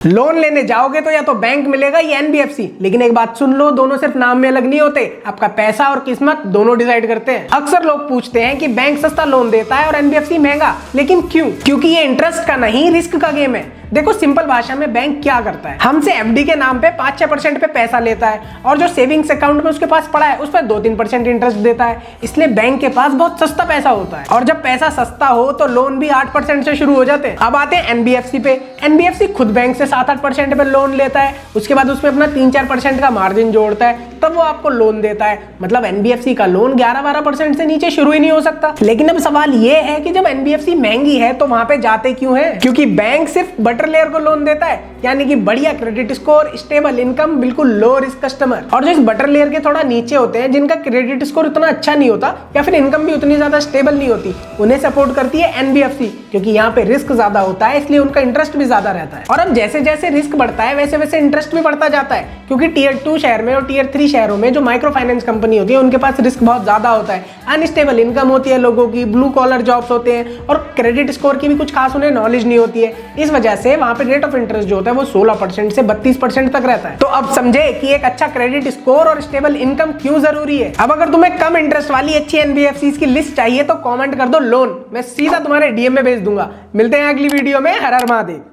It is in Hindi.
लोन लेने जाओगे तो या तो बैंक मिलेगा या एनबीएफसी, लेकिन एक बात सुन लो, दोनों सिर्फ नाम में अलग नहीं होते, आपका पैसा और किस्मत दोनों डिसाइड करते हैं। अक्सर लोग पूछते हैं कि बैंक सस्ता लोन देता है और एनबीएफसी महंगा, लेकिन क्यों? क्योंकि ये इंटरेस्ट का नहीं, रिस्क का गेम है। देखो सिंपल भाषा में बैंक क्या करता है, हमसे एफडी के नाम पे 5-6% पे पैसा लेता है और जो सेविंग्स अकाउंट में उसके पास पड़ा है उस पर 2-3% इंटरेस्ट देता है। इसलिए बैंक के पास बहुत सस्ता पैसा होता है और जब पैसा सस्ता हो तो लोन भी 8% से शुरू हो जाते हैं। अब आते हैं एनबीएफसी पे। एनबीएफसी खुद बैंक से 7-8% पे लोन लेता है, उसके बाद उसमें अपना 3-4% का मार्जिन जोड़ता है, तब वो आपको लोन देता है। मतलब एनबीएफसी का लोन 11-12% से नीचे शुरू ही नहीं हो सकता। लेकिन अब सवाल ये है कि जब एनबीएफसी महंगी है तो वहां पे जाते क्यों है? क्योंकि बैंक सिर्फ बटर लेयर को लोन देता है, यानी कि बढ़िया क्रेडिट स्कोर, स्टेबल इनकम, बिल्कुल लो रिस्क कस्टमर। और जो इस बटर लेयर के थोड़ा नीचे होते हैं, जिनका क्रेडिट स्कोर उतना अच्छा नहीं होता या फिर इनकम भी उतनी ज्यादा स्टेबल नहीं होती, उन्हें सपोर्ट करती है एनबीएफसी, क्योंकि यहाँ पे रिस्क ज्यादा होता है, इसलिए उनका इंटरेस्ट भी ज्यादा रहता है। और अब जैसे जैसे रिस्क बढ़ता है वैसे वैसे इंटरेस्ट भी बढ़ता जाता है, क्योंकि टीयर 2 शहर में और टीयर 3 शहरों में जो माइक्रो फाइनेंस कंपनी होती है उनके पास रिस्क बहुत ज्यादा होता है, अनस्टेबल इनकम होती है लोगों की, ब्लू कॉलर जॉब्स होते हैं और क्रेडिट स्कोर की भी कुछ खास उन्हें नॉलेज नहीं होती है। इस वजह से वहां पे रेट ऑफ इंटरेस्ट जो होता है वो 16% से 32% तक रहता है। तो अब समझे कि एक अच्छा क्रेडिट स्कोर और स्टेबल इनकम क्यों जरूरी है। अब अगर तुम्हें कम इंटरेस्ट वाली अच्छी एनबीएफसी की लिस्ट चाहिए तो कमेंट कर दो लोन, मैं सीधा तुम्हारे डीएम में भेज दूंगा। मिलते हैं अगली वीडियो में। हर हर महादेव।